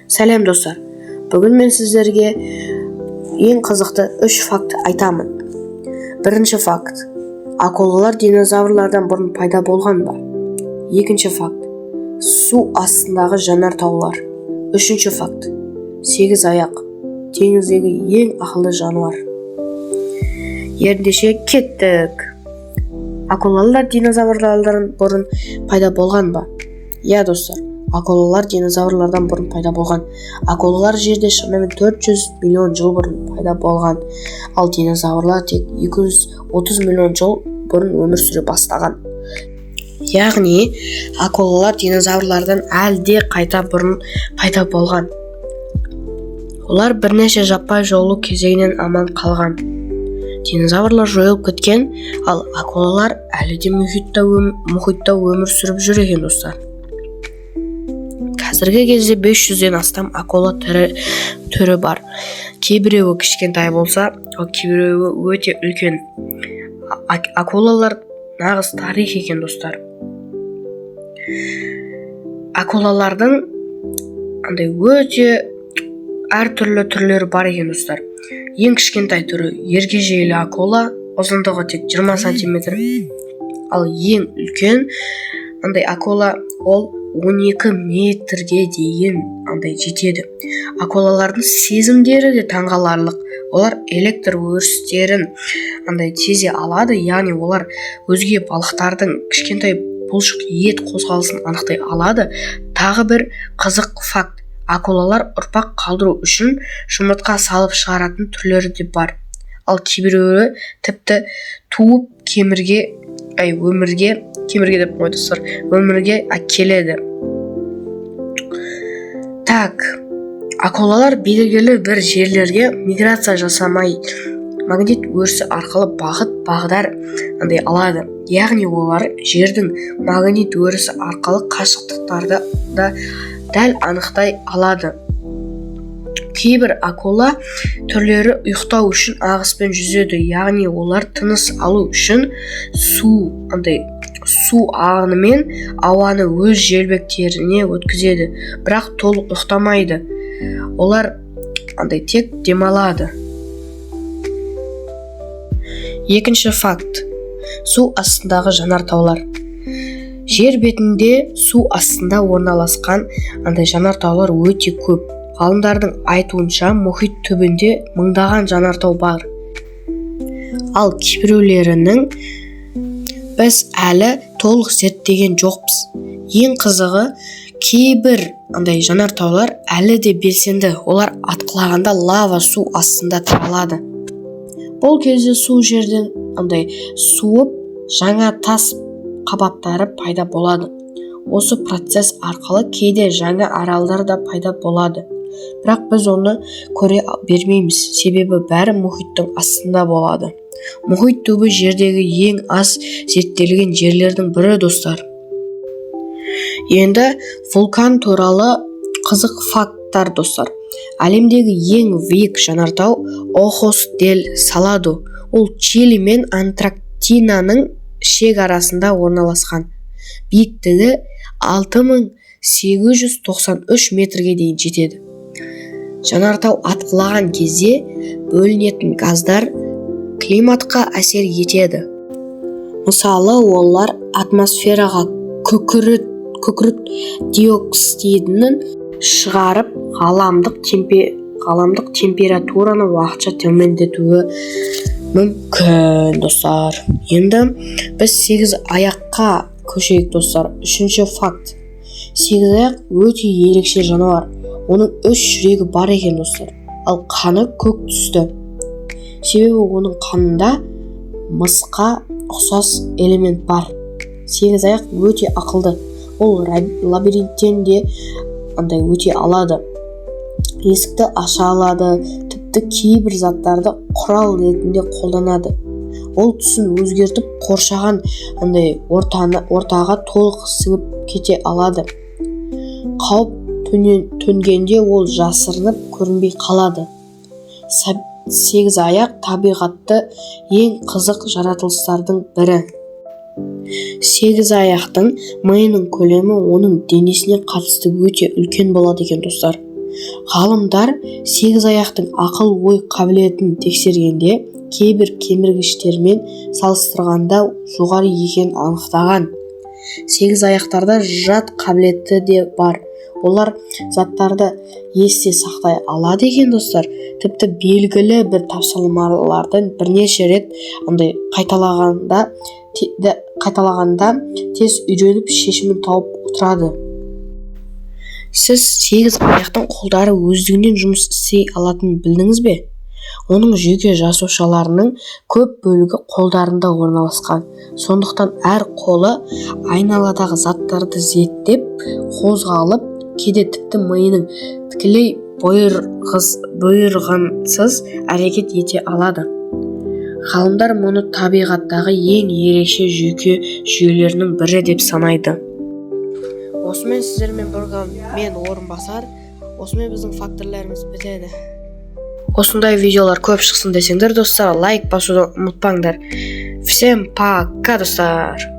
Сәлем достар. Бүгін мен сіздерге ең қызықты 3 факт айтамын. Бірінші факт. Акулалар динозаврлардан бұрын пайда болған ба? Екінші факт. Су астындағы жанартаулар. Үшінші факт. 8 аяқ. Теңіздегі ең ақылды жануар. Ендеше кеттік. Акулалар динозаврлардан бұрын пайда болған ба? Иә достар. Акулалар динозаврлардан бұрын пайда болған. Акулалар жерде шамамен 400 миллион жыл бұрын пайда болған, ал динозаврлар тек 230 миллион жыл бұрын өмір сүре бастаған. Яғни, акулалар динозаврлардан әлде қайта бұрын пайда болған. Олар бірнеше жаппай жолу кезеңінен аман қалған. Динозаврлар жойылып кеткен, ал акулалар әлі де мұхитта өмір сүріп жүр екен достар. Қазіргі кезде 500-ден астам акула түрі бар. Кейбіреуі кішкентай болса, ал кейбіреуі өте үлкен. Акулалар нағыз тарих екен достар. Акулалардың өте әртүрлі түрлері бар екен достар. Ең кішкентай түрі ергежейлі акула, ұзындығы тек 20 сантиметр. Ал ең үлкен акула ол 12 метрге дейін жетеді. Акулалардың сезімдері де таңғаларлық. Олар электр өрістерін тезе алады, яғни олар өзге балықтардың кішкентай бұлшық ет қозғалысын анықтай алады. Тағы бір қызық факт. Акулалар ұрпақ қалдыру үшін жұмыртқа салып шығаратын түрлері де бар. Ал кейбіреуі тіпті туып өмірге әкеледі. Акулалар белгілі бір жерлерге миграция жасамай, магнит өрісі арқылы бағдар алады. Яғни олар жердің магнит өрісі арқылы қашықтықтарды да дәл анықтай алады. Кейбір акула түрлері ұйықтау үшін ағыспен жүзеді, яғни олар тыныс алу үшін су ағынымен ауаны өз желбектеріне өткізеді, бірақ толық ұйықтамайды. Олар тек демалады. Екінші факт. Су астындағы жанартаулар. Жер бетінде су астында орналасқан жанартаулар өте көп. Ғалымдардың айтуынша мұхит түбінде мыңдаған жанартау бар. Ал кейбіреулерінің біз әлі толық зерттеген жоқпыз. Ең қызығы, кейбір жанартаулар әлі де белсенді. Олар атқылағанда лава су астында таралады. Бұл кезде су жерден суып, жаңа тас қабаттары пайда болады. Осы процесс арқылы кейде жаңа аралдар да пайда болады. Бірақ біз оны көре бермейміз, себебі бәрі мұхиттың астында болады. Мұхит түбі жердегі ең аз зерттелген жерлердің бірі достар. Енді вулкан туралы қызық факттар достар. Әлемдегі ең биік жанартау Охос дель Саладо. Ол Чили мен Антарктиданың шекарасында орналасқан. Биіктігі 6893 метрге дейін жетеді. Жанартау атқылаған кезде бөлінетін газдар климатқа әсер етеді. Мысалы, олар атмосфераға күкірт диоксидін шығарып, ғаламдық температураны уақытша төмендетуі мүмкін достар. Енді біз 8 аяққа көшейік достар. Үшінші факт. 8 аяқ өте ерекше жануар. Оның 3 жүрегі бар екен достар. Ал қаны көк түсті. Себебі оның қанында мысқа ұқсас элемент бар. 8 аяқ өте ақылды. Ол лабиринттен де өте алады. Есікті аша алады, тіпті кейбір заттарды құрал ретінде қолданады. Ол түсін өзгертіп қоршаған ортаға толық сіңіп кете алады. Қауіп төнгенде ол жасырынып көрінбей қалады. 8 аяқ табиғатты ең қызық жаратылыстардың бірі. 8 аяқтың миының көлемі оның денесіне қатысты өте үлкен болады екен достар. Ғалымдар сегіз аяқтың ақыл-ой қабілетін тексергенде кейбір кеміргіштермен салыстырғанда жоғары екенін анықтаған. Сегіз аяқтарда жад қабілеті де бар. Олар заттарды есте сақтай алады екен достар. Тіпті белгілі бір тапсырмалардың бірнеше рет қайталағанда тез үйреніп шешімін тауып отырады. Сіз сегіз аяқтың қолдары өздігінен жұмыс істей алатынын білдіңіз бе? Оның жүйке жасушаларының көп бөлігі қолдарында орналасқан. Сондықтан әр қолы айналадағы заттарды зерттеп, қозғалып, кейде тіпті миының тікелей бұйырғансыз әрекет ете алады. Ғалымдар мұны табиғаттағы ең ерекше жүйке жүйелерінің бірі деп санайды. Осымен сіздермен бірге мен Орынбасар. Осымен біздің факторларымыз бітеді. Осындай видеолар көп шықсын десеңдер, достар, лайк басуды ұмытпаңдар. Всем пока, достар.